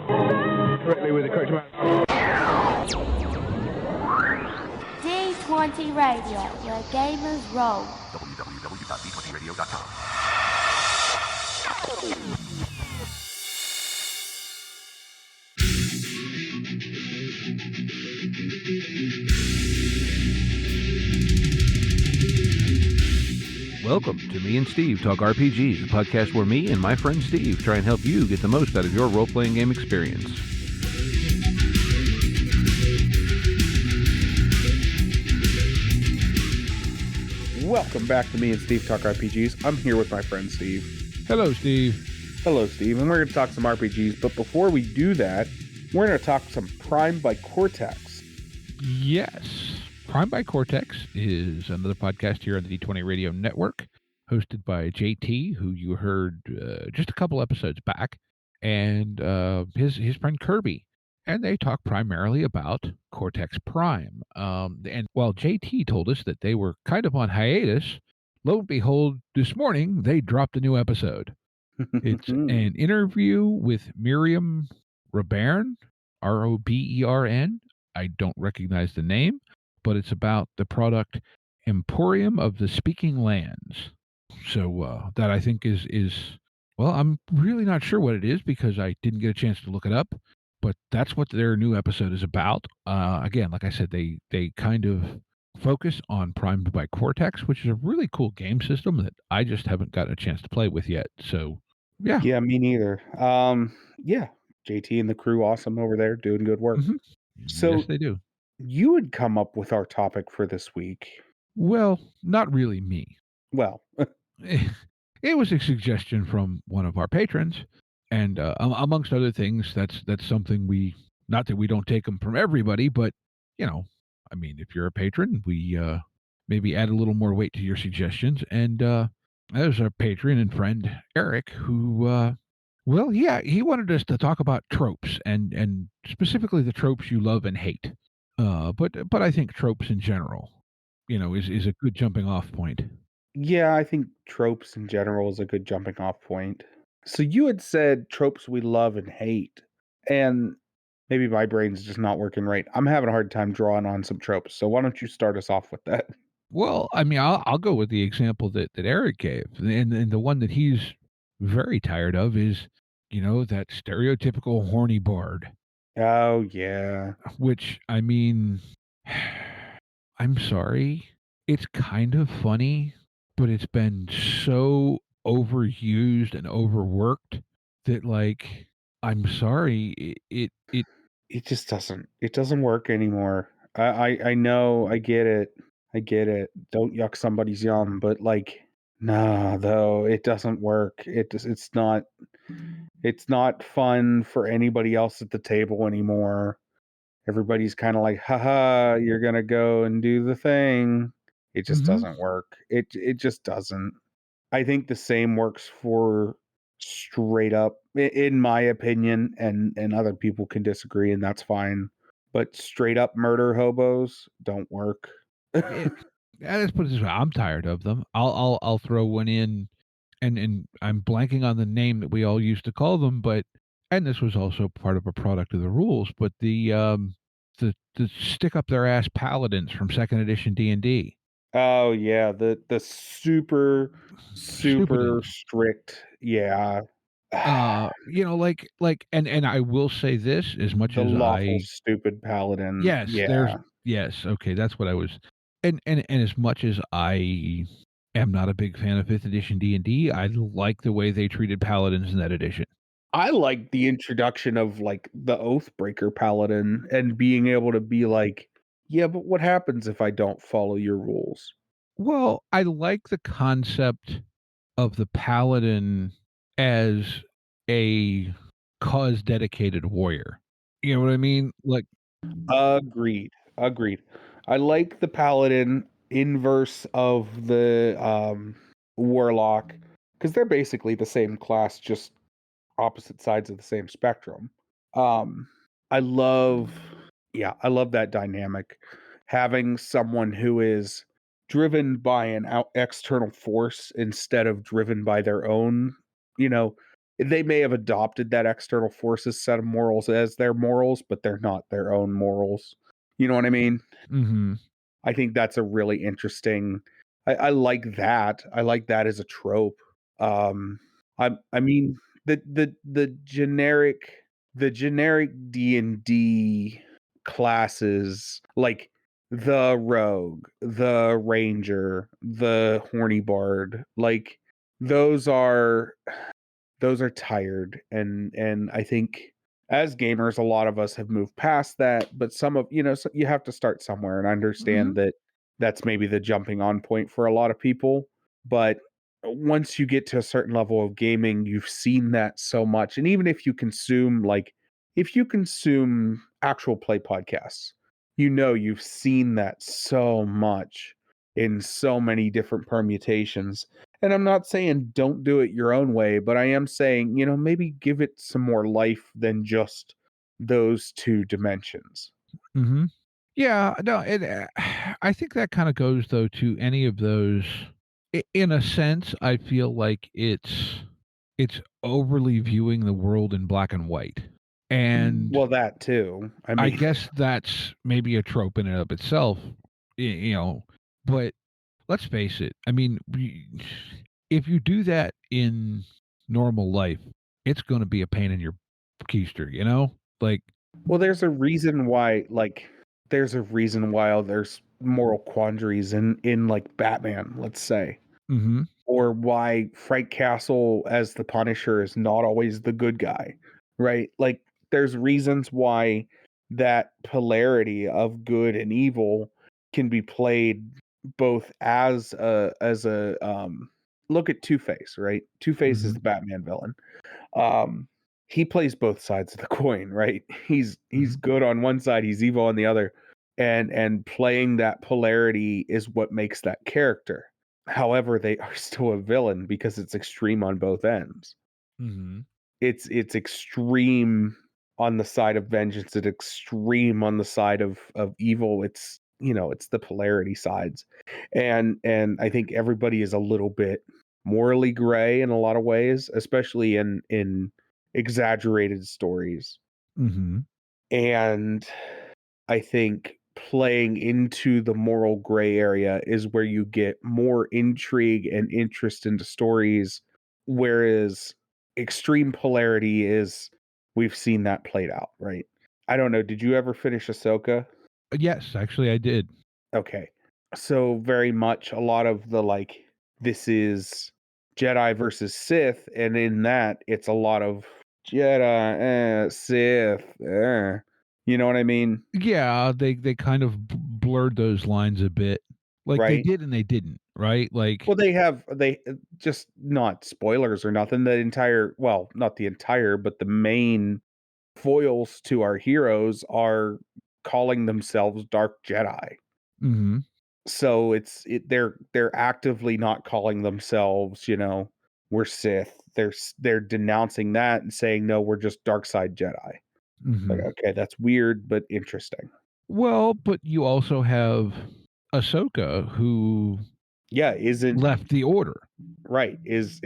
Correctly with the correct amount. D20 Radio, where gamers roll. www.d20radio.com. Welcome to Me and Steve Talk RPGs, a podcast where me and my friend Steve try and help you get the most out of your role-playing game experience. Welcome back to Me and Steve Talk RPGs. I'm here with my friend Steve. Hello, Steve. Hello, Steve. And we're going to talk some RPGs. But before we do that, we're going to talk some Prime by Cortex. Yes. Prime by Cortex is another podcast here on the D20 Radio Network, hosted by JT, who you heard just a couple episodes back, and his friend Kirby. And they talk primarily about Cortex Prime. And while JT told us that they were kind of on hiatus, lo and behold, this morning they dropped a new episode. It's an interview with Miriam Robern, Robern. I don't recognize the name, but it's about the product Emporium of the Speaking Lands. So that I think is well, I'm really not sure what it is because I didn't get a chance to look it up, but that's what their new episode is about. Again, like I said, they kind of focus on Primed by Cortex, which is a really cool game system that I just haven't gotten a chance to play with yet. So, yeah. Yeah, me neither. Yeah, JT and the crew, awesome over there, doing good work. Mm-hmm. So, yes, they do. You would come up with our topic for this week. Well, not really me. Well, it was a suggestion from one of our patrons, and amongst other things, that's something not that we don't take them from everybody, but I mean, if you're a patron, we maybe add a little more weight to your suggestions. And there's our patron and friend Eric, who he wanted us to talk about tropes and specifically the tropes you love and hate. But I think tropes in general, is a good jumping off point. Yeah, I think tropes in general is a good jumping off point. So you had said tropes we love and hate, and maybe my brain's just not working right. I'm having a hard time drawing on some tropes. So why don't you start us off with that? Well, I mean, I'll go with the example that Eric gave, and the one that he's very tired of is, that stereotypical horny bard. Oh, yeah. Which, I mean, I'm sorry. It's kind of funny, but it's been so overused and overworked that, like, I'm sorry. It just doesn't work anymore. I know, I get it. Don't yuck somebody's yum, but like, nah, though, it doesn't work. It's not fun for anybody else at the table anymore. Everybody's kind of like, haha, you're gonna go and do the thing. It just doesn't work. It just doesn't. I think the same works for straight up, in my opinion, and other people can disagree, and that's fine. But straight up murder hobos don't work. Let's put it this way: I'm tired of them. I'll throw one in, and I'm blanking on the name that we all used to call them, and this was also part of a product of the rules. But the stick up their ass paladins from second edition D&D. Oh yeah, the super strict, yeah. And I will say this, as much the as lawful stupid paladin. Yes, yeah. Yes, okay, that's what I was. And as much as I am not a big fan of 5th edition D&D, I like the way they treated paladins in that edition. I like the introduction of like the Oathbreaker paladin and being able to be like, yeah, but what happens if I don't follow your rules? Well, I like the concept of the paladin as a cause dedicated warrior. You know what I mean? Like, agreed. I like the paladin inverse of the warlock, because they're basically the same class, just opposite sides of the same spectrum. I love that dynamic, having someone who is driven by an external force instead of driven by their own, they may have adopted that external forces set of morals as their morals, but they're not their own morals. You know what I mean? Mm-hmm. I think that's a really interesting. I like that. I like that as a trope. I mean the generic D&D classes, like the rogue, the ranger, the horny bard, like those are tired, and I think as gamers a lot of us have moved past that, but some of so you have to start somewhere, and I Mm-hmm. understand that that's maybe the jumping on point for a lot of people, but once you get to a certain level of gaming, you've seen that so much. And even if you consume actual play podcasts, you've seen that so much in so many different permutations. And I'm not saying don't do it your own way, but I am saying, maybe give it some more life than just those two dimensions. Mm-hmm. Yeah, no, I think that kind of goes though to any of those. In a sense, I feel like it's overly viewing the world in black and white, and Well, that too. I I mean, guess that's maybe a trope in and of itself, you know. But let's face it. I mean, if you do that in normal life, it's going to be a pain in your keister, you know. Like, well, there's a reason why, there's moral quandaries in like Batman, let's say, mm-hmm, or why Frank Castle as the Punisher is not always the good guy, right? Like, there's reasons why that polarity of good and evil can be played both as a look at Two-Face, right? Two-Face is mm-hmm, the Batman villain. um he plays both sides of the coin, right? He's mm-hmm, good on one side, he's evil on the other, and playing that polarity is what makes that character. However, they are still a villain because it's extreme on both ends. mm-hmm, It's extreme on the side of vengeance, it's extreme on the side of evil. It's the polarity sides. And I think everybody is a little bit morally gray in a lot of ways, especially in exaggerated stories. mm-hmm. And I think playing into the moral gray area is where you get more intrigue and interest into stories, whereas extreme polarity is, we've seen that played out, right? I don't know. Did you ever finish Ahsoka? Yes, actually, I did. Okay. So very much a lot of the this is Jedi versus Sith, and in that it's a lot of Jedi, Sith, you know what I mean? Yeah, they kind of blurred those lines a bit. Like they Right? did and they didn't, right? Like, Well, they just, not spoilers or nothing. The entire, well, not the entire, but the main foils to our heroes are calling themselves Dark Jedi. mhm, So they're actively not calling themselves, we're Sith. They're denouncing that and saying, no, we're just dark side Jedi. Like, mhm. okay, that's weird but interesting. Well, but you also have Ahsoka who Yeah, isn't left the order. right, is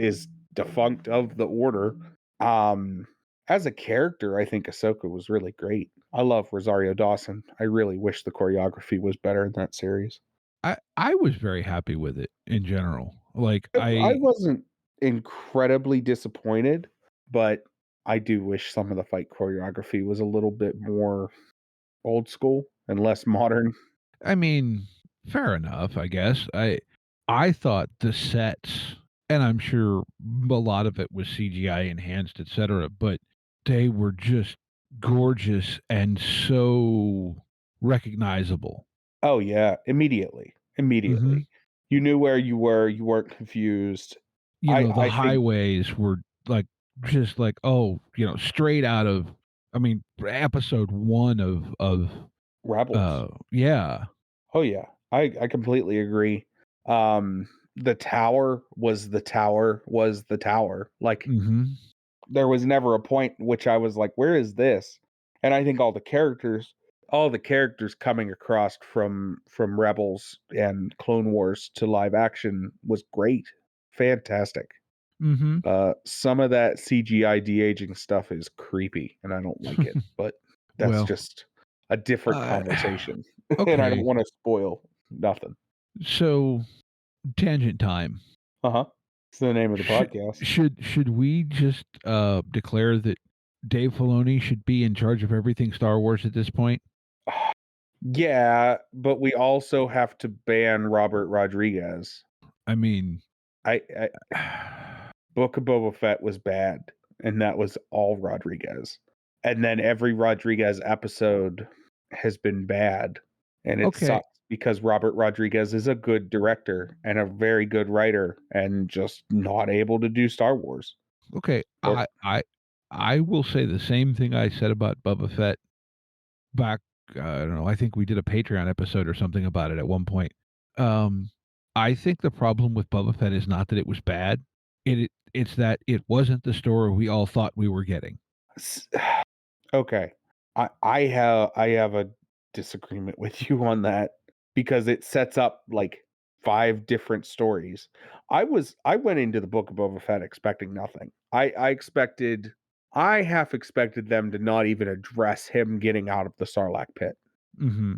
defunct of the order. Um as a character, I think Ahsoka was really great. I love Rosario Dawson. I really wish the choreography was better in that series. I was very happy with it in general. Like I wasn't incredibly disappointed, but I do wish some of the fight choreography was a little bit more old school and less modern. I mean, fair enough, I guess. I thought the sets, and I'm sure a lot of it was CGI enhanced, etc., but they were just gorgeous and so recognizable. Oh yeah, immediately. Mhm. Immediately. You knew where you were, you weren't confused. You I know, the I think highways were like just like, oh, straight out of, I mean, episode 1 of Rebels. yeah. Oh yeah. I completely agree. The tower was the tower was the tower. Like, Mhm. there was never a point in which I was like, where is this? And I think all the characters coming across from Rebels and Clone Wars to live action was great. Fantastic. Mm-hmm. Some of that CGI de-aging stuff is creepy, and I don't like it. But that's Well, just a different conversation, and I don't okay. want to spoil nothing. So, tangent time. It's the name of the podcast. Should we just declare that Dave Filoni should be in charge of everything Star Wars at this point? Yeah, but we also have to ban Robert Rodriguez. I mean, I Book of Boba Fett was bad, and that was all Rodriguez. And then every Rodriguez episode has been bad, and it okay. sucks because Robert Rodriguez is a good director and a very good writer, and just not able to do Star Wars. Okay, Or I will say the same thing I said about Boba Fett back. I don't know. I think we did a Patreon episode or something about it at one point. I think the problem with Boba Fett is not that it was bad. It's that it wasn't the story we all thought we were getting. okay, I have a disagreement with you on that because it sets up like 5 different stories. I went into the Book of Boba Fett expecting nothing. I half expected them to not even address him getting out of the Sarlacc pit. Mm-hmm.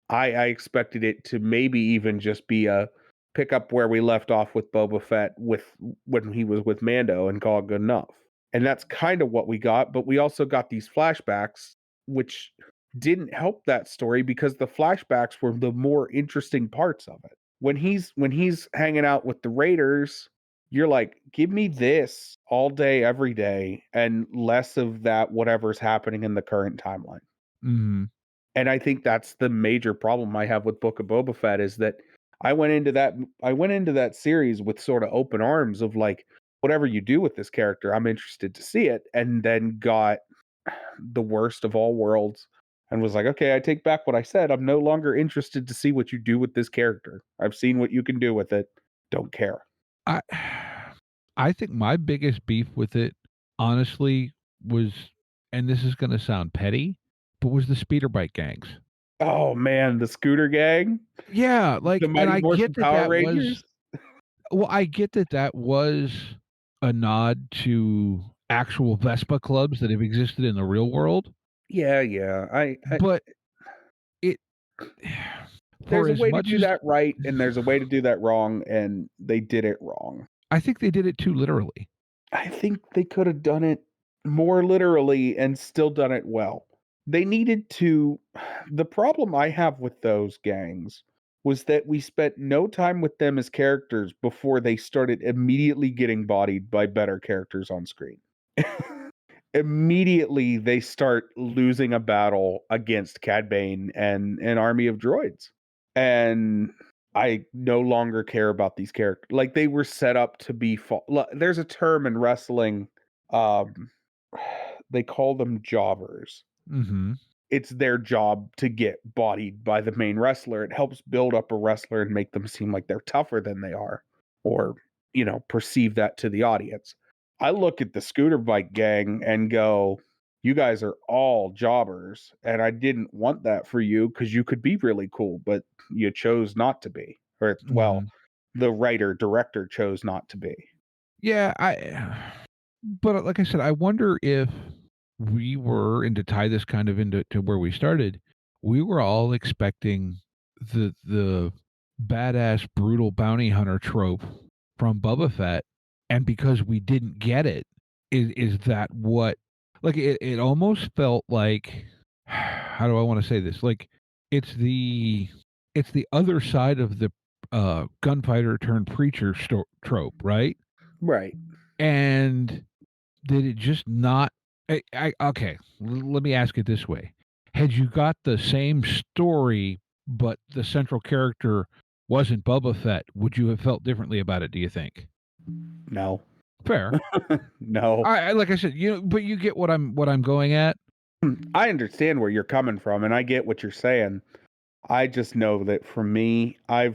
I expected it to maybe even just be a pick up where we left off with Boba Fett when he was with Mando and call it good enough. And that's kind of what we got, but we also got these flashbacks, which didn't help that story because the flashbacks were the more interesting parts of it. When he's hanging out with the Raiders, you're like, give me this all day, every day, and less of that whatever's happening in the current timeline. Mm-hmm. And I think that's the major problem I have with Book of Boba Fett is that I went into that series with sort of open arms of like, whatever you do with this character, I'm interested to see it, and then got the worst of all worlds and was like, okay, I take back what I said. I'm no longer interested to see what you do with this character. I've seen what you can do with it. Don't care. I think my biggest beef with it, honestly, was, and this is going to sound petty, but was the speeder bike gangs. Oh man, the scooter gang, Yeah, like, the and Mighty I Morphin get that Power that was, Rangers. well, I get that that was a nod to actual Vespa clubs that have existed in the real world, Yeah. but it, for There's a as way to much do as, that right, and there's a way to do that wrong, and they did it wrong. I think they did it too literally. I think they could have done it more literally and still done it well. They needed to. The problem I have with those gangs was that we spent no time with them as characters before they started immediately getting bodied by better characters on screen. Immediately, they start losing a battle against Cad Bane and an army of droids. And I no longer care about these characters. Like, they were set up to be there's a term in wrestling, um they call them jobbers. Mm-hmm. It's their job to get bodied by the main wrestler. It helps build up a wrestler and make them seem like they're tougher than they are, or perceive that to the audience. I look at the scooter bike gang and go, you guys are all jobbers, and I didn't want that for you because you could be really cool, but you chose not to be. Or, well, Mm-hmm. the writer director chose not to be. Yeah, but like I said, I wonder if we were, and to tie this kind of into where we started, we were all expecting the badass brutal bounty hunter trope from Boba Fett, and because we didn't get it, is that what, like, it almost felt like, how do I want to say this? Like, it's the other side of the gunfighter turned preacher trope, right? Right. And did it just not? Okay, let me ask it this way: had you got the same story, but the central character wasn't Boba Fett, would you have felt differently about it? Do you think? No. Fair. No. Like I said, but you get what I'm going at. I understand where you're coming from, and I get what you're saying. I just know that for me, I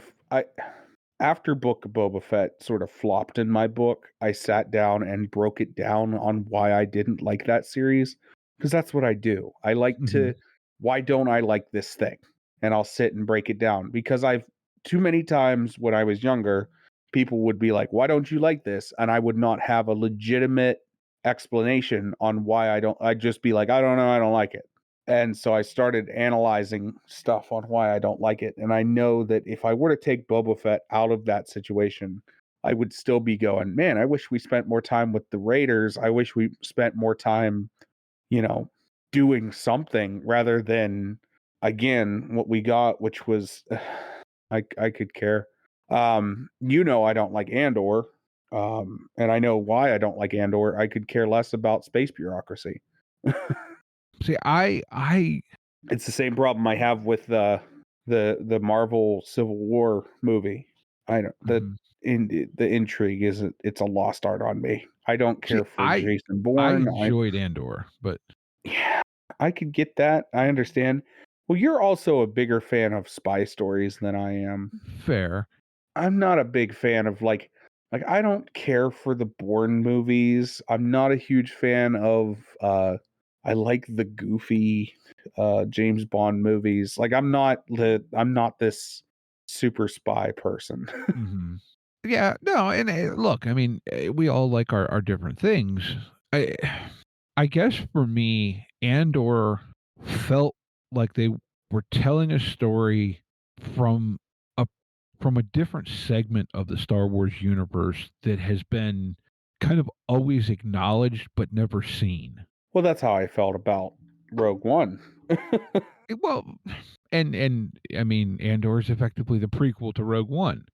after Book of Boba Fett sort of flopped in my book, I sat down and broke it down on why I didn't like that series, because that's what I do. I like Mhm. why don't I like this thing? And I'll sit and break it down because I've too many times when I was younger people would be like, "Why don't you like this?" And I would not have a legitimate explanation on why I don't. I'd just be like, "I don't know, I don't like it." And so I started analyzing stuff on why I don't like it. And I know that if I were to take Boba Fett out of that situation, I would still be going, man, I wish we spent more time with the Raiders. I wish we spent more time, doing something rather than, again, what we got, which was, I could care. I don't like Andor. And I know why I don't like Andor. I could care less about space bureaucracy. See, I It's the same problem I have with the Marvel Civil War movie. I don't mhm. the intrigue isn't. It's a lost art on me. I don't See, care for Jason I Bourne. enjoyed Andor, but Yeah, I could get that. I understand. Well, you're also a bigger fan of spy stories than I am. fair. I'm not a big fan of like I don't care for the Bourne movies. I'm not a huge fan of I like the goofy James Bond movies. Like I'm not this super spy person. Mhm. Yeah, no, and, look, I mean, we all like our different things. I I guess for me, Andor felt like they were telling a story from a from a different segment of the Star Wars universe that has been kind of always acknowledged but never seen. Well, that's how I felt about Rogue One. Well, and I mean, Andor is effectively the prequel to Rogue One,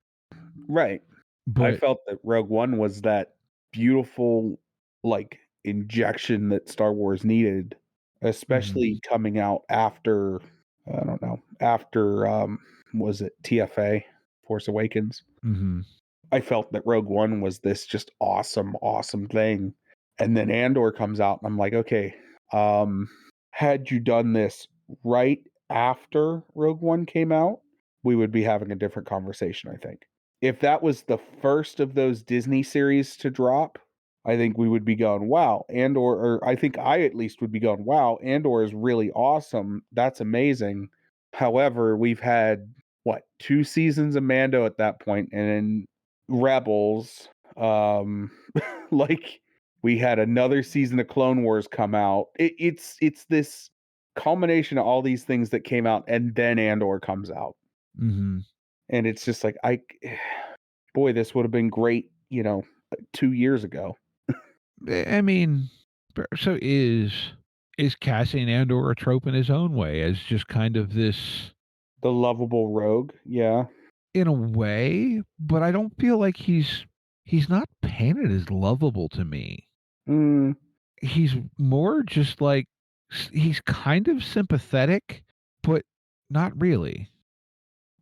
Right. I but felt that Rogue One was that beautiful, like, injection that Star Wars needed, mhm, especially coming out after, I don't know, after, was it TFA, Force Awakens? mhm, I felt that Rogue One was this just awesome, awesome thing. And then Andor comes out, and I'm like, okay, um, had you done this right after Rogue One came out, we would be having a different conversation, I think. If that was the first of those Disney series to drop, I think we would be going, wow, Andor, or I think I at least would be going, wow, Andor is really awesome. That's amazing. However, we've had what, 2 seasons of Mando at that point, and then Rebels. Like we had another season of Clone Wars come out. It's this culmination of all these things that came out, and then Andor comes out, mhm. and it's just like boy, this would have been great, 2 years ago. I mean, so is Cassian Andor a trope in his own way as just kind of this The lovable rogue, yeah. in a way, but I don't feel like he's not painted as lovable to me. Mm, He's more just like he's kind of sympathetic, but not really.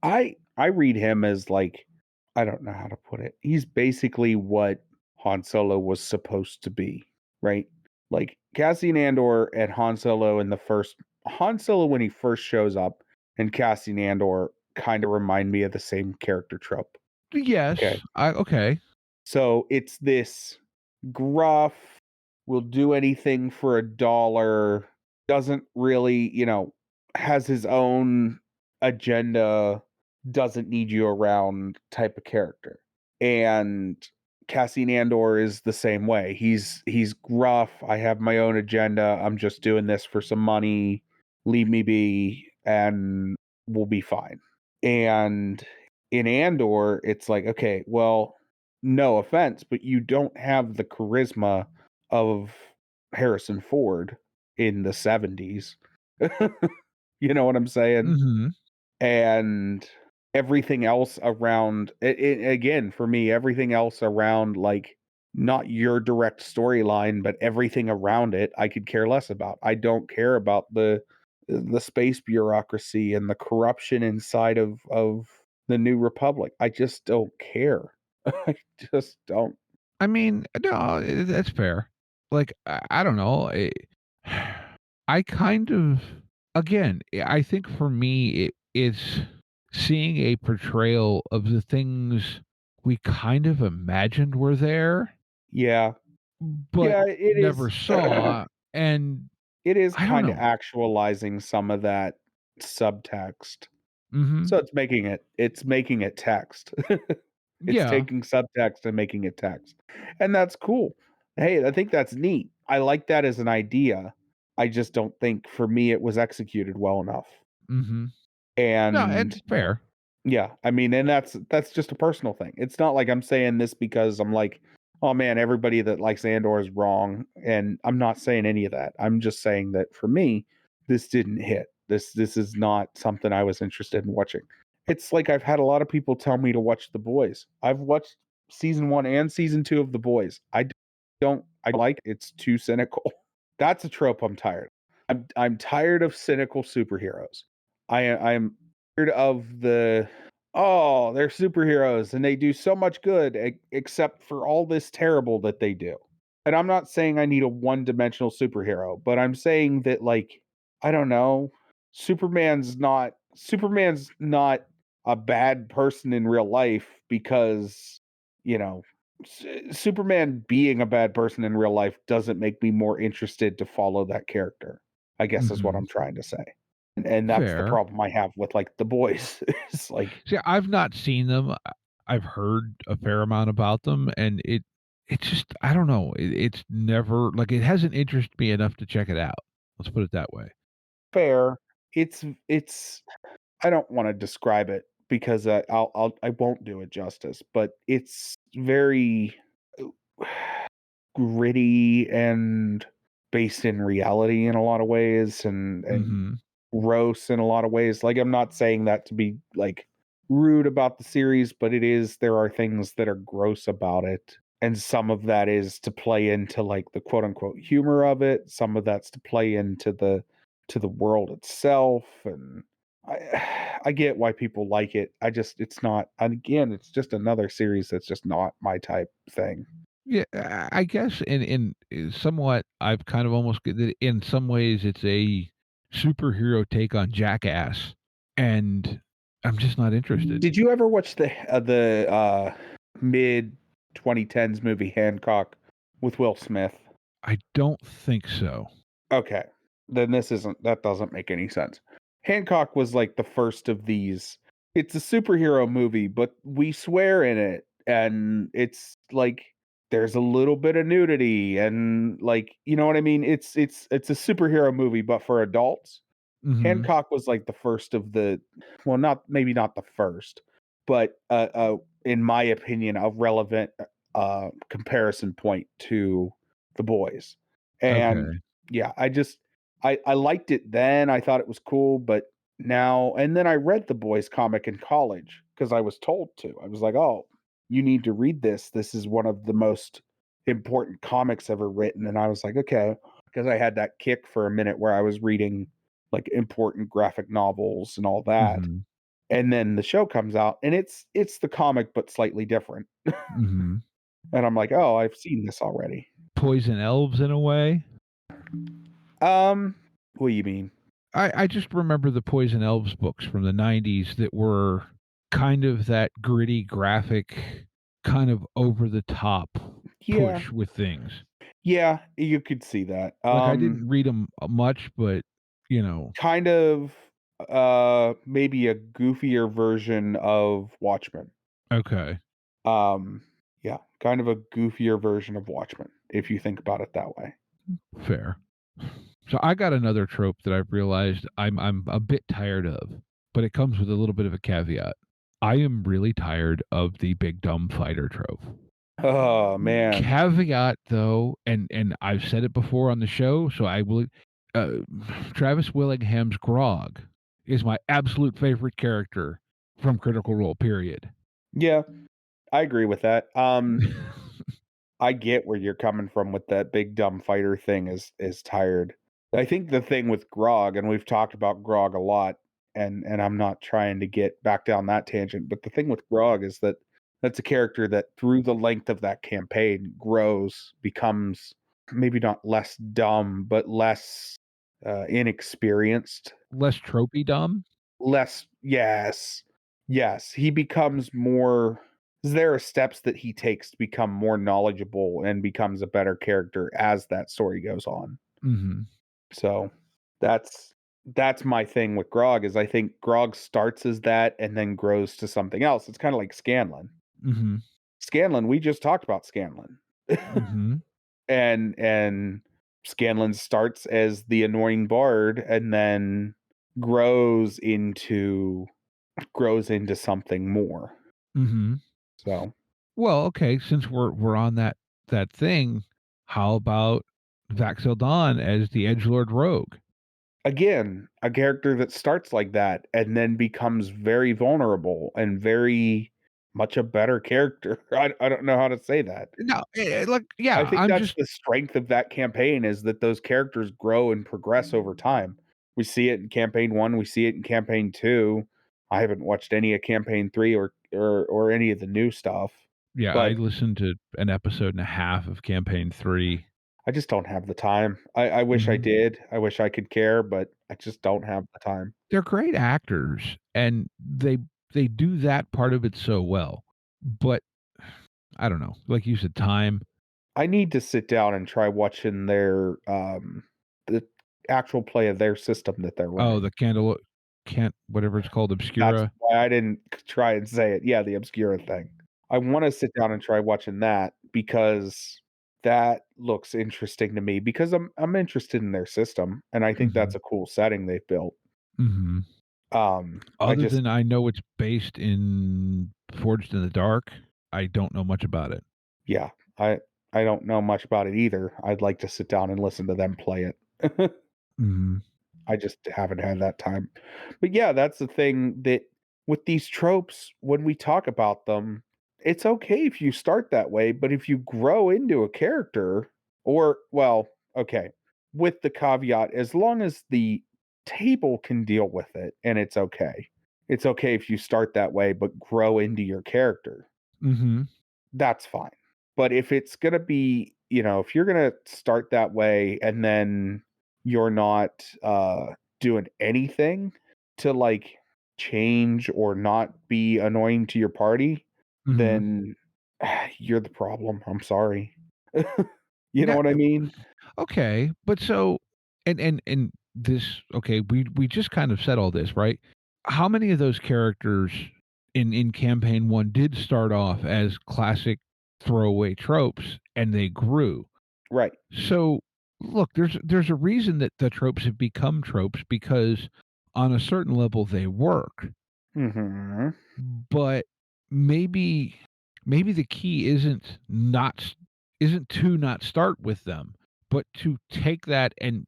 I read him as like, I don't know how to put it. He's basically what Han Solo was supposed to be, right? Like Cassian Andor and Han Solo in the first Han Solo when he first shows up and Cassian Andor kind of remind me of the same character trope. Okay. Yes, I okay. So it's this gruff, will do anything for a dollar, doesn't really, has his own agenda, doesn't need you around type of character. And Cassian Andor is the same way. He's gruff. I have my own agenda. I'm just doing this for some money. Leave me be and we'll be fine. And in Andor, it's like, okay, well, no offense, but you don't have the charisma of Harrison Ford in the 70s. You know what I'm saying? Mhm. And everything else around again, for me, everything else around, like, not your direct storyline, but everything around it, I could care less about. I don't care about the space bureaucracy and the corruption inside of the New Republic. I just don't care. I just don't. I mean, no, that's fair. Like I don't know. I kind of again, I think for me it's seeing a portrayal of the things we kind of imagined were there, Yeah. but Yeah, it never is. saw. And It is I don't kinda know. actualizing some of that subtext. Hmm. So it's making it text. It's Yeah. taking subtext and making it text. And that's cool. Hey, I think that's neat. I like that as an idea. I just don't think for me it was executed well enough. Mm-hmm. No, And and fair. yeah, I mean, and that's just a personal thing. It's not like I'm saying this because I'm like, oh man, everybody that likes Andor is wrong. And I'm not saying any of that. I'm just saying that for me, this didn't hit. This is not something I was interested in watching. It's like I've had a lot of people tell me to watch The Boys. I've watched season 1 and season 2 of The Boys. I like it. It's too cynical. That's a trope I'm tired of. I'm tired of cynical superheroes. I'm tired of the oh, they're superheroes and they do so much good except for all this terrible that they do. And I'm not saying I need a one-dimensional superhero, but I'm saying that like I don't know, Superman's not a bad person in real life because, you know, Superman being a bad person in real life doesn't make me more interested to follow that character, I guess is what Mm-hmm. I'm trying to say. And that's the Fair. problem I have with like The Boys. It's like See, I've not seen them. I've heard a fair amount about them, and it's just I don't know. It's never like it hasn't interested me enough to check it out. Let's put it that way. fair. It's I don't want to describe it because I won't do it justice, but it's very gritty and based in reality in a lot of ways and Mm-hmm. gross in a lot of ways. Like I'm not saying that to be like rude about the series, but there are things that are gross about it. And some of that is to play into like the quote unquote humor of it. Some of that's to play into the world itself. And I get why people like it. It's not, and again, it's just another series that's just not my type thing. Yeah, I guess in somewhat, I've kind of almost get that in some ways it's a superhero take on Jackass, and I'm just not interested. Did you ever watch the mid 2010s movie Hancock with Will Smith? I don't think so. Okay. Then that doesn't make any sense. Hancock was like the first of these. It's a superhero movie, but we swear in it and it's like there's a little bit of nudity and like, you know what I mean? It's a superhero movie but for adults. Mhm. Hancock was like the first of the well, not the first, but in my opinion, a relevant comparison point to The Boys. And Okay. yeah, I liked it then. I thought it was cool, but now and then I read The Boys comic in college because I was told to. I was like, "Oh, you need to read this. This is one of the most important comics ever written." And I was like, "Okay," because I had that kick for a minute where I was reading like important graphic novels and all that. Mhm. And then the show comes out and it's the comic but slightly different. Mhm. And I'm like, "Oh, I've seen this already." Poison elves in a way. What do you mean? I just remember the Poison Elves books from the 90s that were kind of that gritty graphic, kind of over the top Yeah. push with things. Yeah, you could see that. Like, I didn't read them much, but, you know. Kind of maybe a goofier version of Watchmen. Okay. Um yeah, kind of a goofier version of Watchmen if you think about it that way. Fair. So I got another trope that I've realized I'm a bit tired of, but it comes with a little bit of a caveat. I am really tired of the big dumb fighter trope. Oh man. Caveat though, and I've said it before on the show, so I will. Uh, Travis Willingham's Grog is my absolute favorite character from Critical Role. Period. Yeah, I agree with that. I get where you're coming from with that big dumb fighter thing is tired. I think the thing with Grog, and we've talked about Grog a lot, and I'm not trying to get back down that tangent, but the thing with Grog is that that's a character that through the length of that campaign grows, becomes maybe not less dumb, but less inexperienced. Less tropey dumb. Less, yes. Yes, he becomes more there are steps that he takes to become more knowledgeable and becomes a better character as that story goes on. Hmm. So that's my thing with Grog is I think Grog starts as that and then grows to something else. It's kind of like Scanlan. Mm-hmm. Scanlan, we just talked about Scanlan. Mm-hmm. And Scanlan starts as the annoying bard and then grows into something more. Mm-hmm. So Well, okay, since we're on that thing, how about Vaxel Dawn as the edgelord rogue? again, a character that starts like that and then becomes very vulnerable and very much a better character. I don't know how to say that. No, like, I yeah, think I'm that's just the strength of that campaign is that those characters grow and progress over time. We see it in campaign 1, we see it in campaign 2. I haven't watched any of campaign 3 or any of the new stuff, yeah, I but listened to an episode and a half of campaign 3. I just don't have the time. I wish I Mhm. did. I wish I could care, but I just don't have the time. They're great actors, and they do that part of it so well, but I don't know, like you said, time. I need to sit down and try watching their the actual play of their system that they're Oh, running. the candle can't whatever it's called, That's Obscura. why I didn't try and say it. Yeah, the Obscura thing. I wanna sit down and try watching that because that looks interesting to me because I'm interested in their system, and I think that's Mhm. a cool setting they've built. Mhm. I Other just than I know it's based in Forged in the Dark, I don't know much about it. yeah, I I don't know much about it either. I'd like to sit down and listen to them play it. Mhm. I just haven't had that time. But yeah, that's the thing that with these tropes, when we talk about them, it's okay if you start that way, but if you grow into a character, or, well, okay, with the caveat, as long as the table can deal with it and it's okay. It's okay if you start that way, but grow into your character. Mhm. That's fine. But if it's gonna be, if you're gonna start that way and then you're not doing anything to like change or not be annoying to your party, Mhm. then you're the problem. I'm sorry. You know Now what I mean? okay, but so and this okay, we just kind of said all this, right? How many of those characters in campaign 1 did start off as classic throwaway tropes and they grew? Right. So, look, there's a reason that the tropes have become tropes because on a certain level they work, Mhm. but maybe maybe the key isn't to not start with them, but to take that and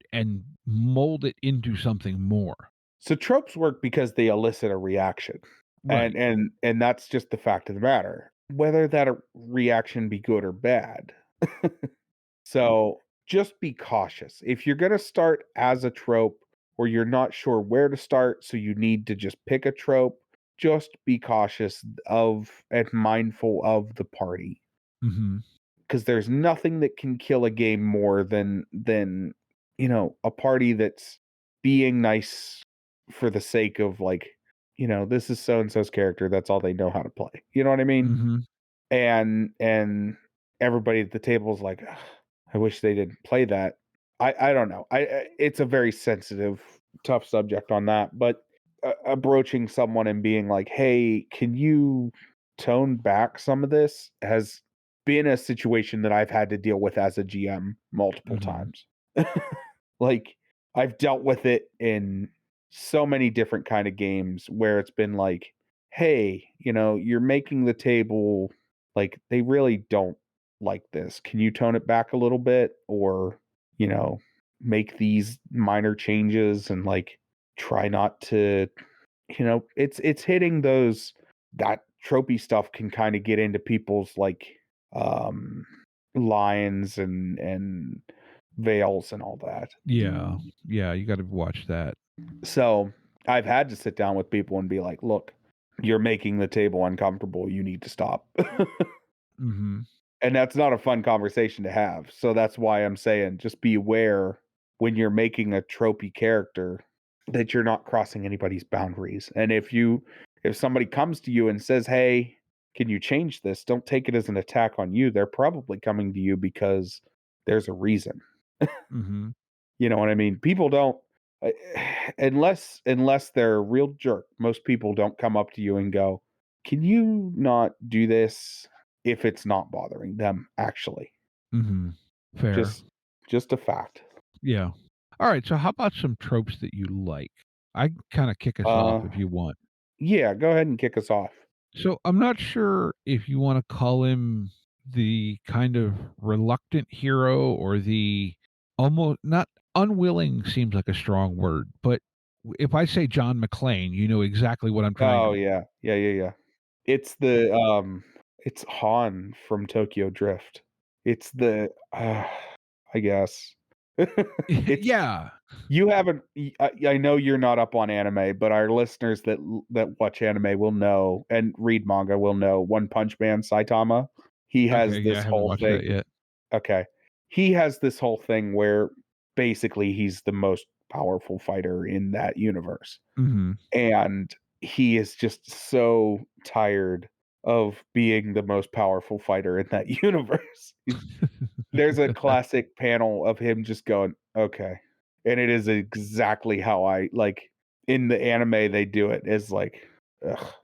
mold it into something more. So tropes work because they elicit a reaction. And Right. and that's just the fact of the matter. Whether that reaction be good or bad. So just be cautious. If you're going to start as a trope or you're not sure where to start, so you need to just pick a trope, just be cautious of and mindful of the party. Mhm. Because there's nothing that can kill a game more than a party that's being nice for the sake of like, this is so and so's character. That's all they know how to play. You know what I mean? Mhm. And everybody at the table is like, "Ugh, I wish they didn't play that." I don't know. It's a very sensitive, tough subject on that, but approaching someone and being like, "Hey, can you tone back some of this?" has been a situation that I've had to deal with as a GM multiple Mhm. times. Like I've dealt with it in so many different kind of games where it's been like, "Hey, you're making the table like they really don't like this. Can you tone it back a little bit or, you know, make these minor changes and like try not to, it's hitting those that tropey stuff can kind of get into people's like um lines and veils and all that. Yeah. Yeah, you gotta watch that. So I've had to sit down with people and be like, look, you're making the table uncomfortable. You need to stop. Mhm. And that's not a fun conversation to have. So that's why I'm saying just be aware when you're making a tropey character that you're not crossing anybody's boundaries. And if somebody comes to you and says, "Hey, can you change this?" Don't take it as an attack on you. They're probably coming to you because there's a reason. Mhm. You know what I mean? People don't unless they're a real jerk. Most people don't come up to you and go, can you not do this if it's not bothering them, actually? Mm-hmm. Fair. Just a fact. Yeah. All right. So how about some tropes that you like? I kind of kick us off if you want. Yeah, go ahead and kick us off. So I'm not sure if you want to call him the kind of reluctant hero or the almost not unwilling seems like a strong word, but if I say John McClane, you know exactly what I'm trying to. Oh, yeah. Yeah. It's it's Han from Tokyo Drift. It's I guess. It's Yeah. you haven't I know you're not up on anime, but our listeners that watch anime will know and read manga will know One Punch Man Saitama. He Okay. has Yeah. I this haven't whole watched that thing. yet. Okay. He has this whole thing where basically he's the most powerful fighter in that universe. Hmm. And he is just so tired of being the most powerful fighter in that universe. There's a classic panel of him just going, "Okay." And it is exactly how I like in the anime they do it is like, ugh.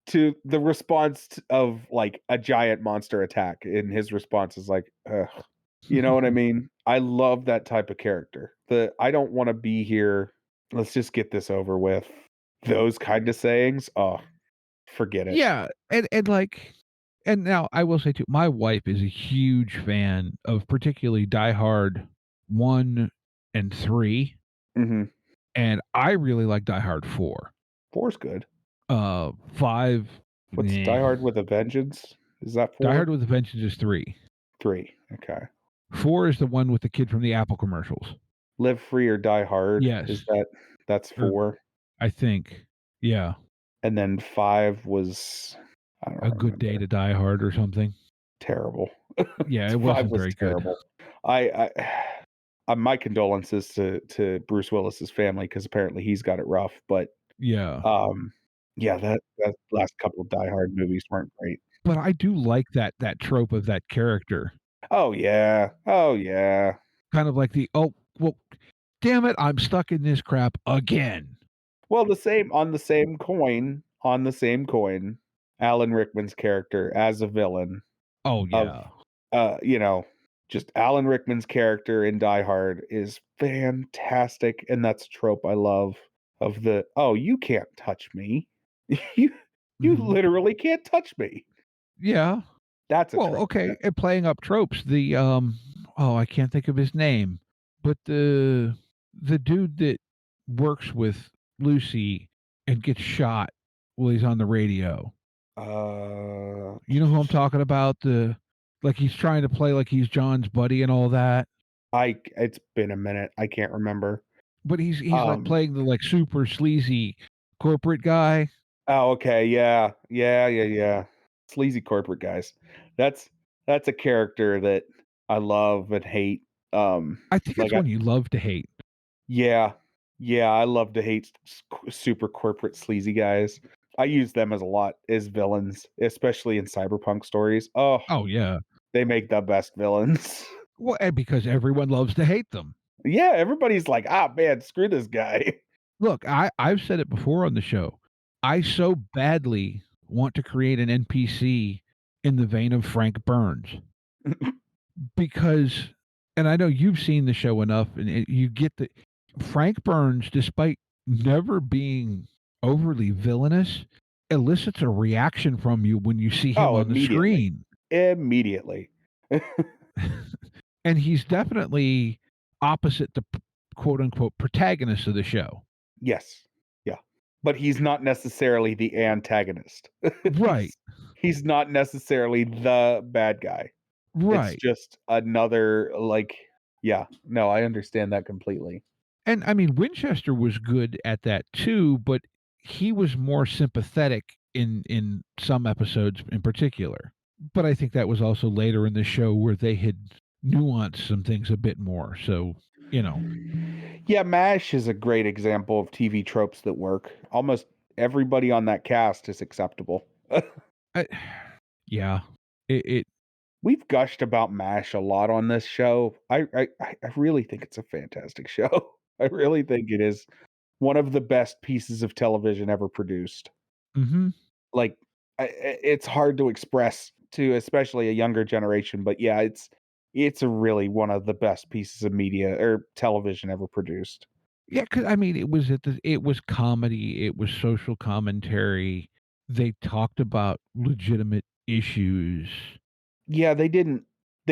To the response of like a giant monster attack, and his response is like, ugh. You know what I mean? I love that type of character. The I don't want to be here. Let's just get this over with. Those kind of sayings. Oh, forget it. Yeah. And like, and now I will say too, my wife is a huge fan of particularly Die Hard 1 and 3. Hmm. And I really like Die Hard 4. Four's good. 5, What's eh. Die Hard with a Vengeance? Is that Die four? Hard with a Vengeance is 3. 3. Okay. 4 is the one with the kid from the Apple commercials. Live Free or Die Hard. Yes, That's or 4. I think. Yeah, And then 5 was I A don't Good Day remember. to Die Hard or something. Terrible. Yeah, it 5 wasn't was very good. terrible. I my condolences to Bruce Willis's family because apparently he's got it rough. But Yeah, um, yeah, that last couple of Die Hard movies weren't great. but I do like that trope of that character. Oh yeah, oh yeah. Kind of like the, "Oh, well, damn it, I'm stuck in this crap again." Well, on the same coin, Alan Rickman's character as a villain Oh, of yeah. you know, just Alan Rickman's character in Die Hard is fantastic, and that's a trope I love of the, "Oh, you can't touch me. You you Mhm. literally can't touch me." Yeah. That's a Well, trope. okay, and playing up tropes, the, oh, I can't think of his name, but the dude that works with Lucy and gets shot while he's on the radio. Uh, You know who I'm talking about? The like he's trying to play like he's John's buddy and all that, it's been a minute, I can't remember. but he's like Um playing the like super sleazy corporate guy. oh, okay, yeah. Sleazy corporate guys. That's that's a character that I love and hate. I think Like it's I one you love to hate. Yeah. Yeah, I love to hate super corporate sleazy guys. I use them as a lot as villains, especially in cyberpunk stories. Oh, Oh, yeah. they make the best villains. Well, and because everyone loves to hate them. Yeah, everybody's like, "Ah, man, screw this guy." Look, I've said it before on the show. I so badly want to create an NPC in the vein of Frank Burns because, and I know you've seen the show enough, and you get the Frank Burns, despite never being overly villainous, elicits a reaction from you when you see him Oh, on the immediately. screen, Immediately. and he's definitely opposite the quote unquote protagonist of the show. Yes. Yeah. But he's not necessarily the antagonist. Right, He's not necessarily the bad guy. It's right. just another like yeah, no, I understand that completely. And I mean, Winchester was good at that too, but he was more sympathetic in some episodes in particular. But I think that was also later in the show where they had nuanced some things a bit more. So, you know, Yeah, MASH is a great example of TV tropes that work. Almost everybody on that cast is acceptable. I, yeah, it We've gushed about MASH a lot on this show. I really think it's a fantastic show. I really think it is one of the best pieces of television ever produced. Mm-hmm. Like, it's hard to express to especially a younger generation, but yeah, it's really one of the best pieces of media or television ever produced. Yeah, 'cause I mean, it was comedy, it was social commentary. They talked about legitimate issues. Yeah, they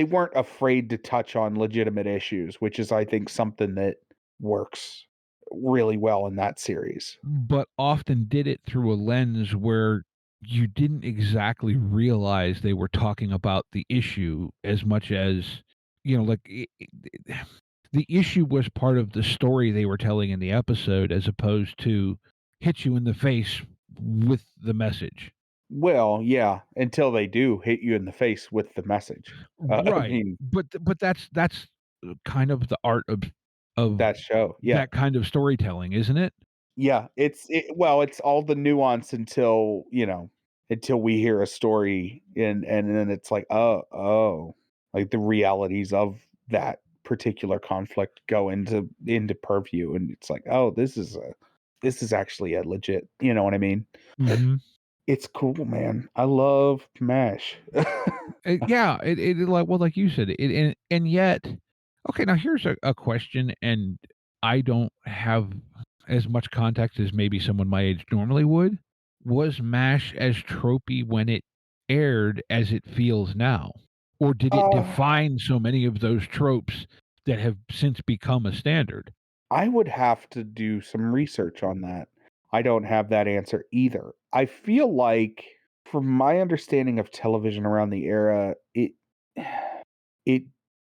weren't afraid to touch on legitimate issues, which is, I think, something that works really well in that series. But often did it through a lens where you didn't exactly realize they were talking about the issue as much as, like, the issue was part of the story they were telling in the episode as opposed to hit you in the face with the message. Well, yeah, until they do hit you in the face with the message. I Right, mean, but that's kind of the art of that show, yeah. that kind of storytelling, isn't it? Yeah, it's all the nuance until, until we hear a story and then it's like, "Oh," like, the realities of that particular conflict go into purview, and it's like, "Oh, this is actually a legit," you know what I mean? Mhm. It's cool, man. I love MASH. Yeah, it like well, like you said, and yet okay, now here's a question, and I don't have as much context as maybe someone my age normally would. Was MASH as tropey when it aired as it feels now? Or did it Uh, define so many of those tropes that have since become a standard? I would have to do some research on that. I don't have that answer either. I feel like, from my understanding of television around the era, it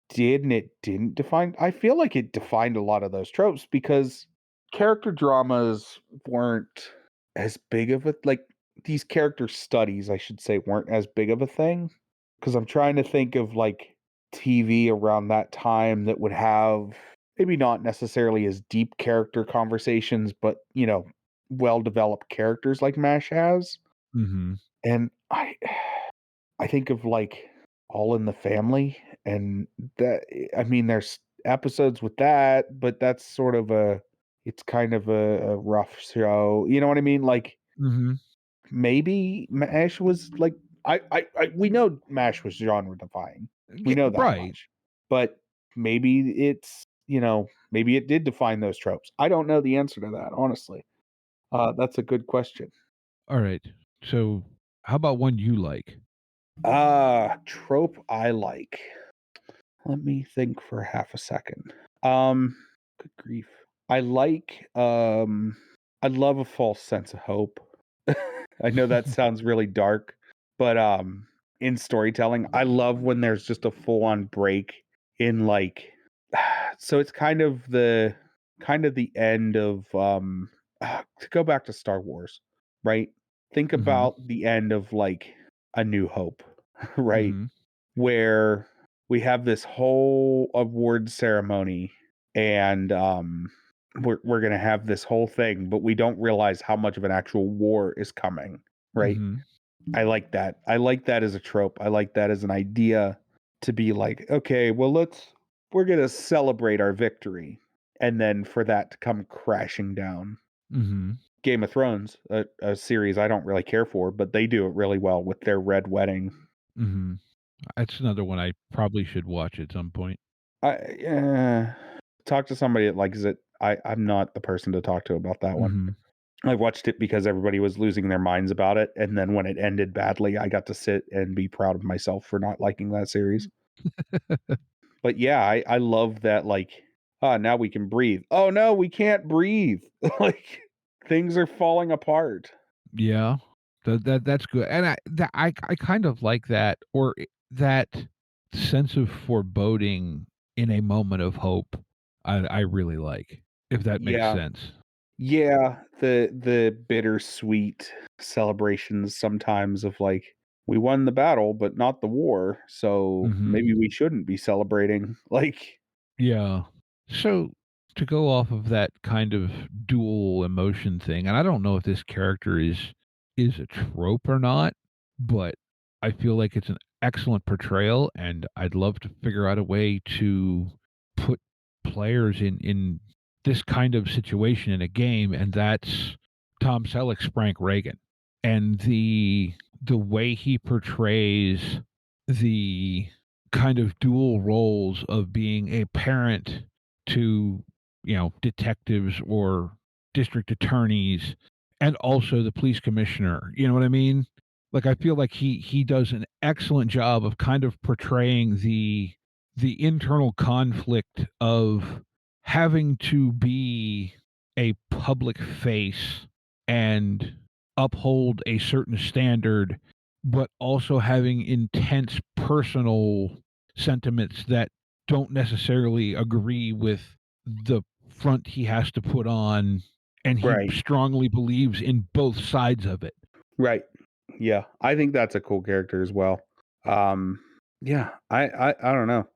did and it didn't define. I feel like it defined a lot of those tropes because character dramas weren't as big of a like these character studies, I should say, weren't as big of a thing. Because I'm trying to think of like TV around that time that would have maybe not necessarily as deep character conversations, but well developed characters like MASH has. Mhm. And I think of like All in the Family, and that I mean, there's episodes with that, but that's sort of it's kind of a rough show. You know what I mean? Like Mhm. maybe MASH was like we know MASH was genre defying. We Yeah, know that right. much. But maybe maybe it did define those tropes. I don't know the answer to that, honestly. That's a good question. Alright. So, how about one you like? Trope I like. Let me think for half a second. Um, Good grief. I like I love a false sense of hope. I know that sounds really dark, but in storytelling, I love when there's just a full-on break in like so it's kind of the end of to go back to Star Wars, right? Think Mhm. about the end of like A New Hope, right? Mhm. Where we have this whole award ceremony and we're going to have this whole thing, but we don't realize how much of an actual war is coming, right? Mhm. I like that. I like that as a trope. I like that as an idea to be like, okay, well, we're going to celebrate our victory and then for that to come crashing down. Mhm. Game of Thrones, a series I don't really care for, but they do it really well with their Red Wedding. Mhm. That's another one I probably should watch at some point. Talk to somebody that likes it. I'm not the person to talk to about that one. Mhm. I watched it because everybody was losing their minds about it, and then when it ended badly, I got to sit and be proud of myself for not liking that series. But yeah, I love that, like, now we can breathe. Oh no, we can't breathe. Like things are falling apart. Yeah. That's good, and I kind of like that or that sense of foreboding in a moment of hope, I really like, if that makes Yeah. sense. Yeah, the bittersweet celebrations sometimes of like we won the battle, but not the war, so Mhm. maybe we shouldn't be celebrating. Like, Yeah. So, to go off of that kind of dual emotion thing, and I don't know if this character is a trope or not, but I feel like it's an excellent portrayal, and I'd love to figure out a way to put players in this kind of situation in a game, and that's Tom Selleck's Frank Reagan. and the way he portrays the kind of dual roles of being a parent to, detectives or district attorneys, and also the police commissioner. You know what I mean? Like, I feel like he does an excellent job of kind of portraying the internal conflict of having to be a public face and uphold a certain standard, but also having intense personal sentiments that don't necessarily agree with the front he has to put on, and he Right. strongly believes in both sides of it. Right. Yeah. I think that's a cool character as well. Um, yeah. I don't know.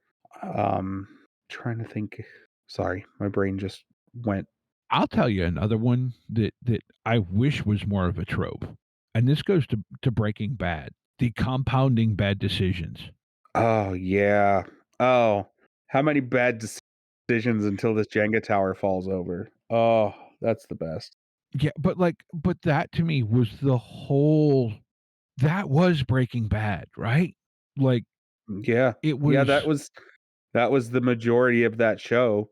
Trying to think. Sorry, my brain just went. I'll tell you another one that I wish was more of a trope, and this goes to Breaking Bad, the compounding bad decisions. Oh yeah. Oh, how many bad decisions until this Jenga tower falls over? Oh, that's the best. Yeah, but that to me was that was Breaking Bad, right? Like, Yeah. it Yeah, was, that was the majority of that show.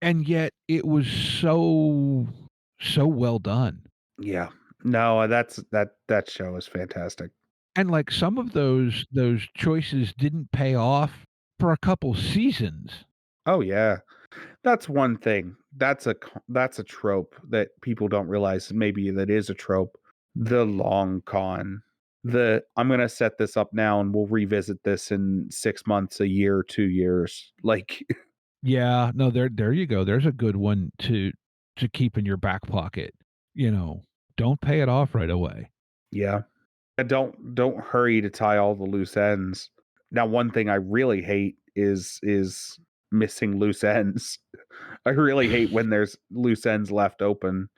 and yet it was so well done. Yeah. No, that show is fantastic. And, like, some of those choices didn't pay off for a couple seasons. Oh yeah. That's one thing. That's a trope that people don't realize maybe that is a trope. The long con. I'm going to set this up now and we'll revisit this in 6 months, a year, 2 years. Like Yeah, no, there you go. There's a good one to keep in your back pocket. You know, don't pay it off right away. yeah. Don't hurry to tie all the loose ends. Now one thing I really hate is missing loose ends. I really hate when there's loose ends left open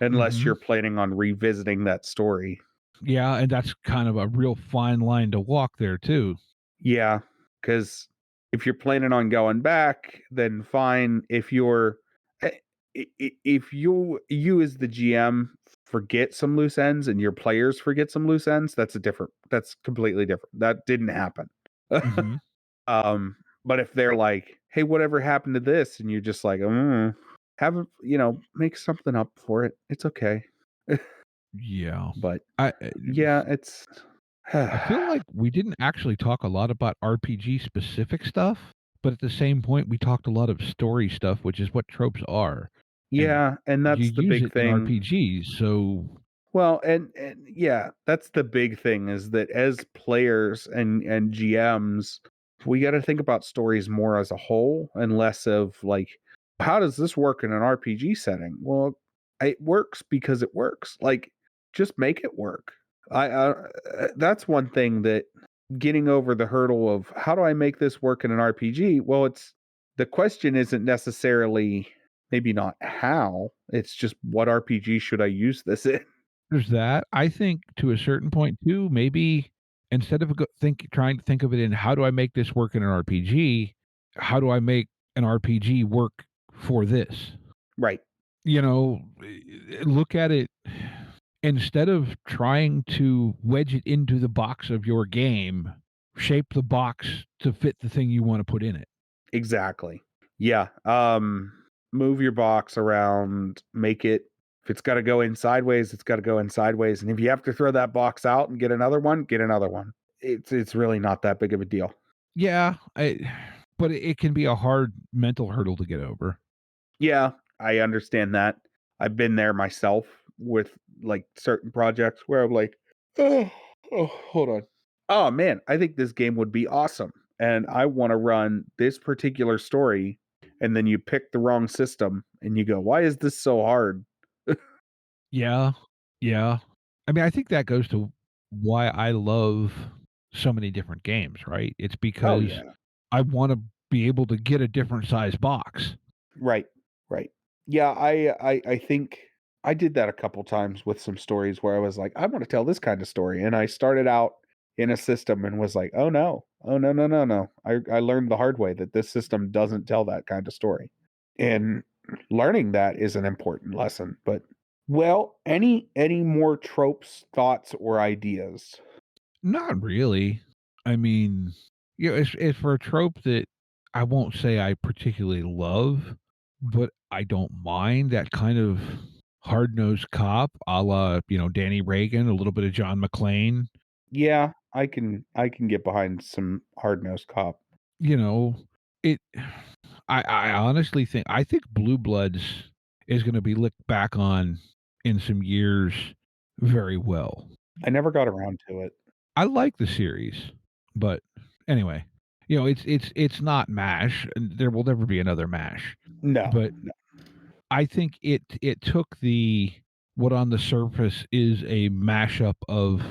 unless Mhm. you're planning on revisiting that story. Yeah, and that's kind of a real fine line to walk there too. Yeah, because if you're planning on going back, then fine. If you're eh, if you as the GM forget some loose ends and your players forget some loose ends, that's completely different. That didn't happen. Mhm. um, but if they're like, "Hey, whatever happened to this?" and you're just like, have a, make something up for it. It's okay. Yeah. But I yeah, it's I feel like we didn't actually talk a lot about RPG specific stuff, but at the same point, we talked a lot of story stuff, which is what tropes are, and yeah, and you that's the use big it in thing. RPGs, so Well, and yeah, that's the big thing is that as players and GMs, we got to think about stories more as a whole and less of like, how does this work in an RPG setting? Well, it works because it works. Like, just make it work. That's one thing that getting over the hurdle of how do I make this work in an RPG? Well, it's the question isn't necessarily maybe not how, it's just what RPG should I use this in? there's that. I think to a certain point too, maybe instead of trying to think of it in how do I make this work in an RPG, how do I make an RPG work for this? Right. You know, look at it instead of trying to wedge it into the box of your game, shape the box to fit the thing you want to put in it. Exactly. Yeah. Move your box around, make it if it's got to go in sideways, it's got to go in sideways. And if you have to throw that box out and get another one, get another one. It's really not that big of a deal. Yeah, but it can be a hard mental hurdle to get over. Yeah, I understand that. I've been there myself with like certain projects where I'm like, oh, hold on. Oh man, I think this game would be awesome. And I want to run this particular story. And then you pick the wrong system and you go, why is this so hard? Yeah, yeah. I mean, I think that goes to why I love so many different games, right? It's Oh because yeah. I want to be able to get a different size box. Right. Right. Yeah, I think I did that a couple times with some stories where I was like, I want to tell this kind of story. And I started out in a system and was like, oh no. Oh no, no, no, no. I learned the hard way that this system doesn't tell that kind of story. And learning that is an important lesson. But Well, any more tropes, thoughts, or ideas? Not really. I mean, it's for a trope that I won't say I particularly love, but I don't mind that kind of hard-nosed cop, a la, Danny Reagan, a little bit of John McClane. Yeah, I can get behind some hard-nosed cop. You know, it I honestly think Blue Bloods is gonna be looked back on in some years very well. I never got around to it. I like the series, but anyway, it's not MASH, and there will never be another MASH. No, But no. I think it took the what on the surface is a mashup of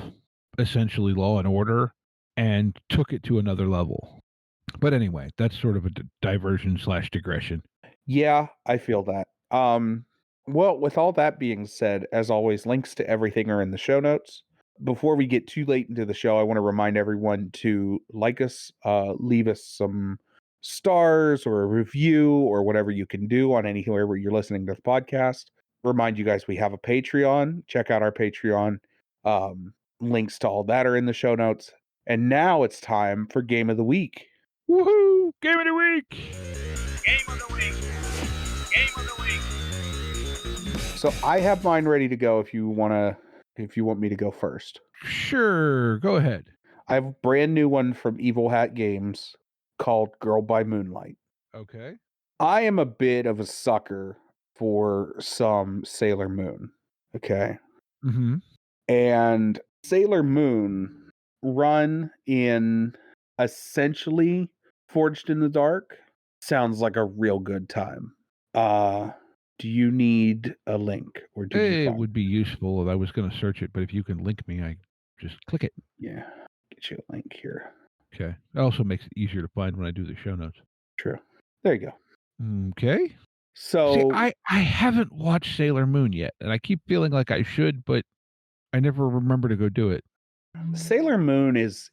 essentially Law and Order and took it to another level. But anyway, that's sort of a diversion slash digression. Yeah, I feel that. Well, with all that being said, as always, links to everything are in the show notes. Before we get too late into the show, I want to remind everyone to like us, leave us some stars or a review or whatever you can do on anywhere where you're listening to the podcast. Remind you guys we have a Patreon. Check out our Patreon. Links to all that are in the show notes. And now it's time for Game of the Week. Woohoo! Game of the week. Game of the week. Game of the week. So I have mine ready to go if you want me to go first. Sure, go ahead. I have a brand new one from Evil Hat Games called Girl by Moonlight. Okay. I am a bit of a sucker for some Sailor Moon. Okay. Mm-hmm. And Sailor Moon run in essentially Forged in the Dark sounds like a real good time. Do you need a link or did you It find would be useful if I was going to search it, but if you can link me, I just click it. Yeah, get you a link here. Okay. It also makes it easier to find when I do the show notes. True. There you go. Okay. So See, I haven't watched Sailor Moon yet, and I keep feeling like I should, but I never remember to go do it. Sailor Moon is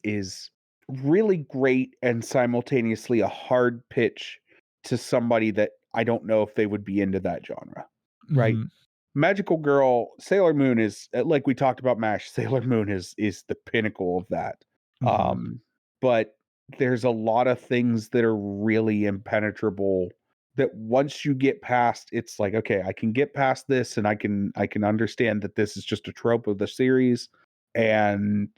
really great and simultaneously a hard pitch to somebody that I don't know if they would be into that genre. Right? Mhm. Magical Girl, Sailor Moon is like we talked about MASH, Sailor Moon is the pinnacle of that. Mhm. But there's a lot of things that are really impenetrable that once you get past, it's like, okay, I can get past this and I can understand that this is just a trope of the series. And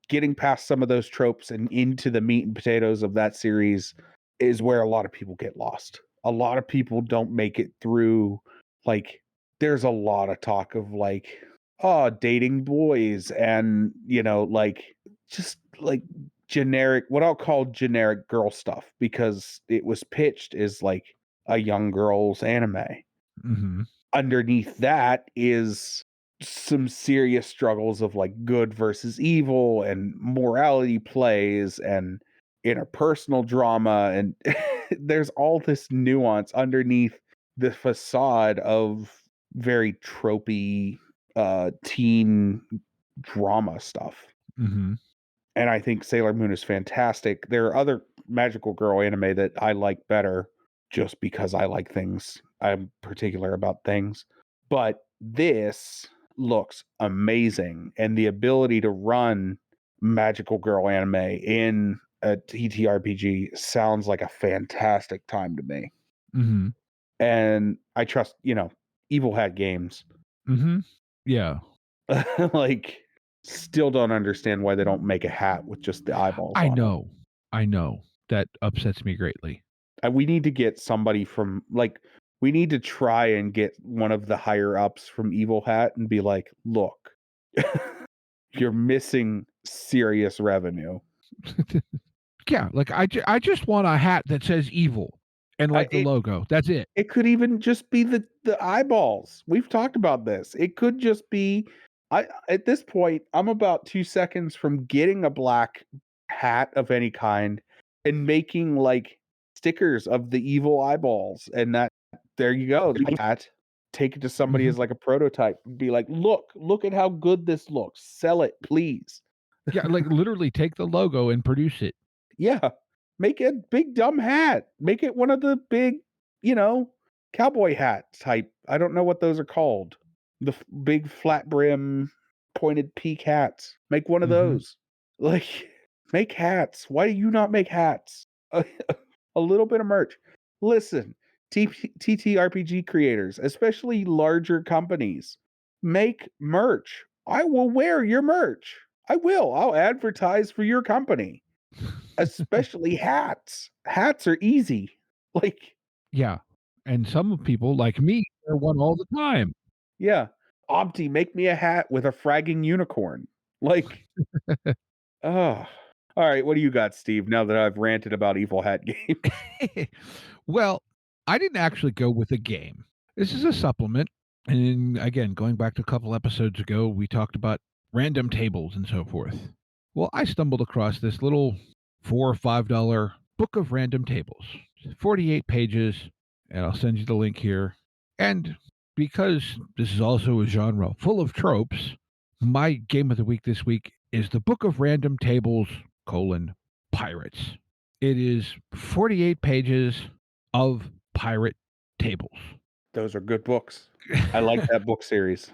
getting past some of those tropes and into the meat and potatoes of that series is where a lot of people get lost. A lot of people don't make it through. Like, there's a lot of talk of like, oh, dating boys and, like, just like generic, what I'll call generic girl stuff, because it was pitched as like a young girl's anime. Mhm. Underneath that is some serious struggles of like good versus evil and morality plays and interpersonal drama, and there's all this nuance underneath the facade of very tropey teen drama stuff. Mhm. And I think Sailor Moon is fantastic. There are other magical girl anime that I like better just because I like things. I'm particular about things. But this looks amazing. And the ability to run magical girl anime in a TTRPG sounds like a fantastic time to me. Mhm. And I trust, Evil Hat Games. Mhm. Yeah. Like, still don't understand why they don't make a hat with just the eyeballs I on it. know. I know. That upsets me greatly. We need to get somebody from, like, we need to try and get one of the higher ups from Evil Hat and be like, look, you're missing serious revenue. Yeah, like I just want a hat that says evil and like the logo. That's it. It could even just be the eyeballs. We've talked about this. It could just be, at this point, I'm about 2 seconds from getting a black hat of any kind and making like stickers of the evil eyeballs, and that, there you go, the hat. Take it to somebody as like a prototype and be like, look at how good this looks. Sell it, please. Yeah, like literally take the logo and produce it. Yeah. Make a big dumb hat. Make it one of the big, cowboy hat type. I don't know what those are called. big flat brim, pointed peak hats. Make one of Mhm. those. Like, make hats. Why do you not make hats? A, a little bit of merch. Listen, TTRPG creators, especially larger companies, make merch. I will wear your merch. I will. I'll advertise for your company, especially hats. Hats are easy. Like, Yeah, and some people, like me, wear one all the time. yeah, Opti, make me a hat with a fragging unicorn. Like, oh. All right, what do you got, Steve? Now that I've ranted about evil hat games. Well, I didn't actually go with a game. This is a supplement, and again, going back to a couple episodes ago, we talked about random tables and so forth. Well, I stumbled across this little $4 or $5 book of random tables, 48 pages, and I'll send you the link here. And because this is also a genre full of tropes, my game of the week this week is the Book of Random Tables, pirates. It is 48 pages of pirate tables. Those are good books. I like that book series.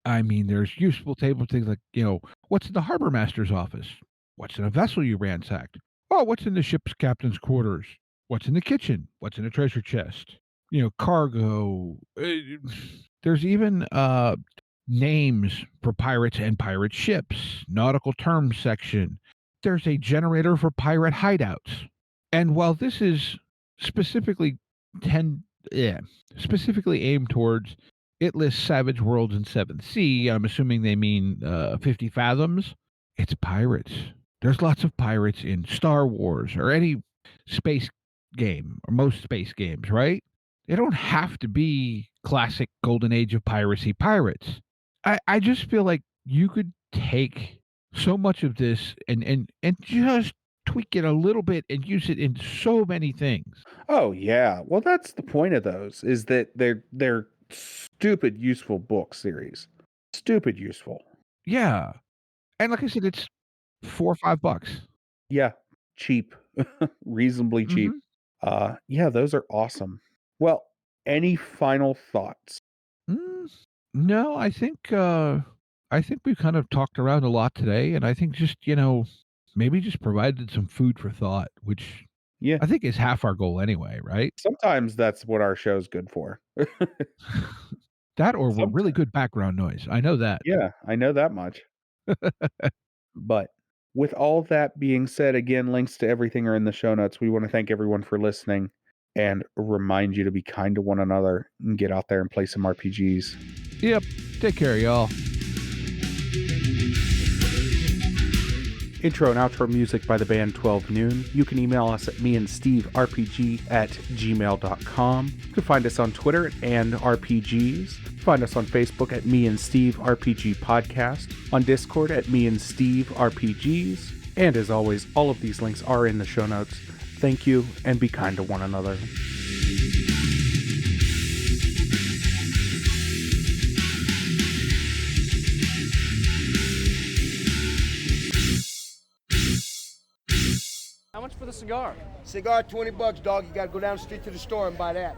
I mean, there's useful table things like, what's in the harbor master's office? What's in a vessel you ransacked? Oh, what's in the ship's captain's quarters? What's in the kitchen? What's in a treasure chest? Cargo. There's even names for pirates and pirate ships, nautical terms section. There's a generator for pirate hideouts. And while this is specifically tend yeah, specifically aimed towards it lists Savage Worlds and Seventh Sea. I'm assuming they mean 50 Fathoms. It's pirates. There's lots of pirates in Star Wars or any space game or most space games, right? They don't have to be classic golden age of piracy pirates. I just feel like you could take so much of this and just tweak it a little bit and use it in so many things. Oh yeah. Well, that's the point of those is that they're stupid useful book series. Stupid useful. Yeah. And like I said, it's $4 or $5. Yeah, cheap. Reasonably cheap. Mhm. Yeah, those are awesome. Well, any final thoughts? Mm, no, I think we've kind of talked around a lot today, and I think just, maybe just provided some food for thought, which Yeah. I think is half our goal anyway, right? Sometimes that's what our show's good for. That or we're really Sometimes. good background noise. I know that. Yeah, I know that much. But with all that being said, again, links to everything are in the show notes. We want to thank everyone for listening and remind you to be kind to one another and get out there and play some RPGs. Yep. Take care, y'all. Intro and outro music by the band 12 Noon. You can email us at meandsteverpg@gmail.com. You can find us on Twitter and RPGs. Find us on Facebook at Me and Steve RPG Podcast, on Discord at Me and Steve RPGs. And as always, all of these links are in the show notes. Thank you, and be kind to one another. How much for the cigar? Cigar, $20, dog. You gotta go down the street to the store and buy that.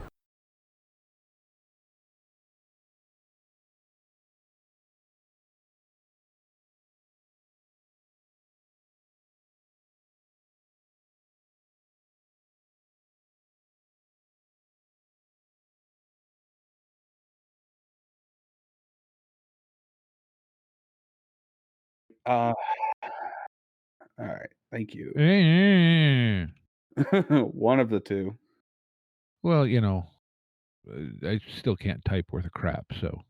All right. Thank you. One of the two. Well, I still can't type worth a crap, so.